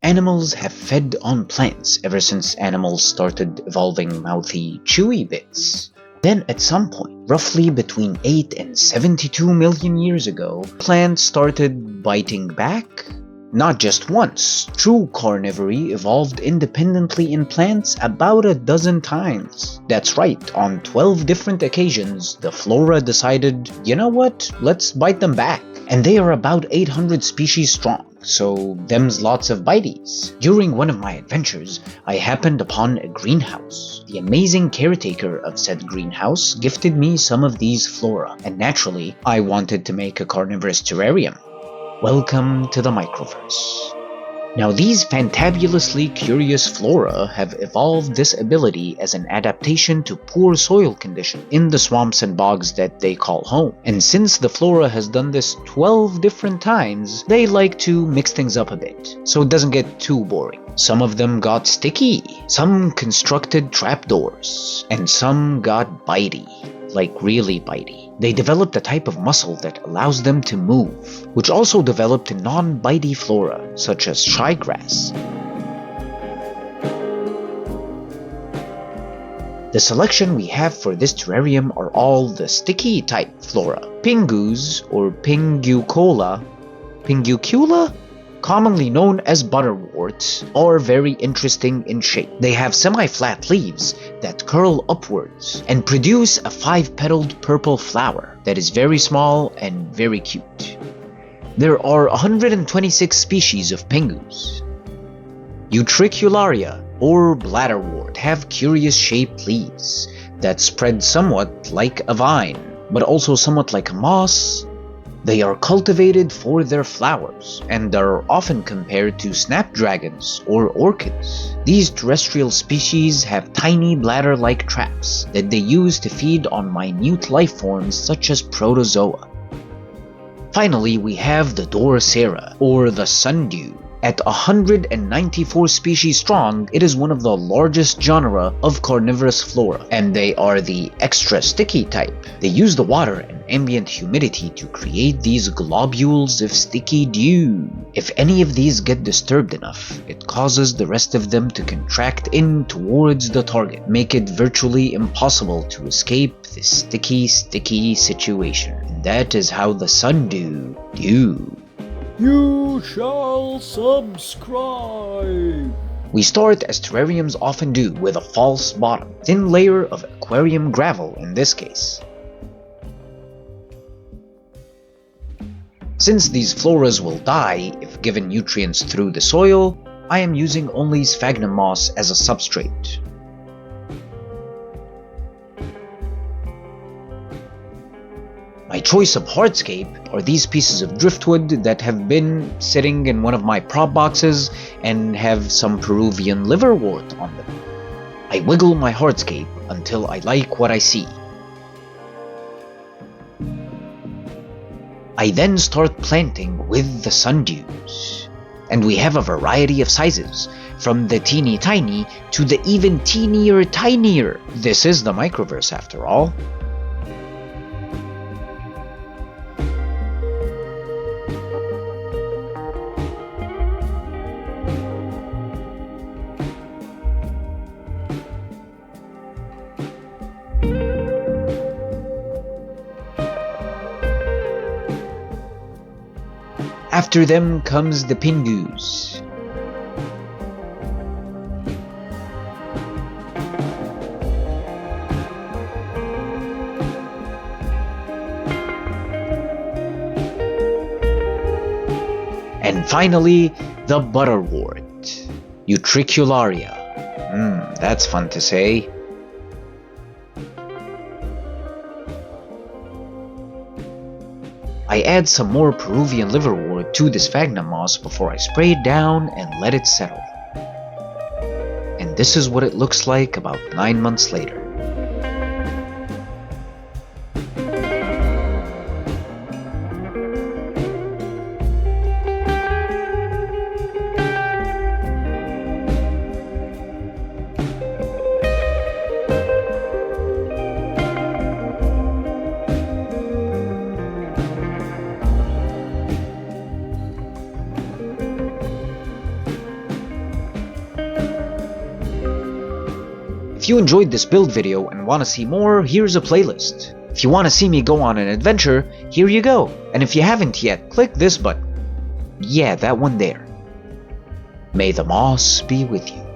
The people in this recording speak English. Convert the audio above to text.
Animals have fed on plants ever since animals started evolving mouthy, chewy bits. Then at some point, roughly between 8 and 72 million years ago, plants started biting back. Not just once, true carnivory evolved independently in plants about a dozen times. That's right, on 12 different occasions, the flora decided, you know what, let's bite them back. And they are about 800 species strong, so them's lots of biteys. During one of my adventures, I happened upon a greenhouse. The amazing caretaker of said greenhouse gifted me some of these flora, and naturally, I wanted to make a carnivorous terrarium. Welcome to the microverse. Now these fantabulously curious flora have evolved this ability as an adaptation to poor soil conditions in the swamps and bogs that they call home. And since the flora has done this 12 different times, they like to mix things up a bit, so it doesn't get too boring. Some of them got sticky, some constructed trapdoors, and some got bitey, like really bitey. They developed a type of muscle that allows them to move, which also developed non-bitey flora, such as shygrass. The selection we have for this terrarium are all the sticky type flora. Pingus, or pinguicula, commonly known as butterworts, are very interesting in shape. They have semi-flat leaves that curl upwards and produce a 5-petaled purple flower that is very small and very cute. There are 126 species of pingus. Utricularia, or bladderwort, have curious shaped leaves that spread somewhat like a vine, but also somewhat like a moss. They are cultivated for their flowers and are often compared to snapdragons or orchids. These terrestrial species have tiny bladder-like traps that they use to feed on minute life forms such as protozoa. Finally, we have the Drosera, or the sundew. At 194 species strong, it is one of the largest genera of carnivorous flora, and they are the extra sticky type. They use the water and ambient humidity to create these globules of sticky dew. If any of these get disturbed enough, it causes the rest of them to contract in towards the target, make it virtually impossible to escape this sticky situation. And that is how the sundew do. You shall subscribe. We start, as terrariums often do, with a false bottom, thin layer of aquarium gravel in this case. Since these floras will die if given nutrients through the soil, I am using only sphagnum moss as a substrate. My choice of hardscape are these pieces of driftwood that have been sitting in one of my prop boxes and have some Peruvian liverwort on them. I wiggle my hardscape until I like what I see. I then start planting with the sundews. And we have a variety of sizes, from the teeny tiny to the even teenier tinier. This is the microverse after all. After them comes the pingus. And finally, the butterwort, Utricularia. That's fun to say. I add some more Peruvian liverwort to the sphagnum moss before I spray it down and let it settle. And this is what it looks like about 9 months later. If you enjoyed this build video and want to see more, here's a playlist. If you want to see me go on an adventure, here you go. And if you haven't yet, click this button. Yeah, that one there. May the moss be with you.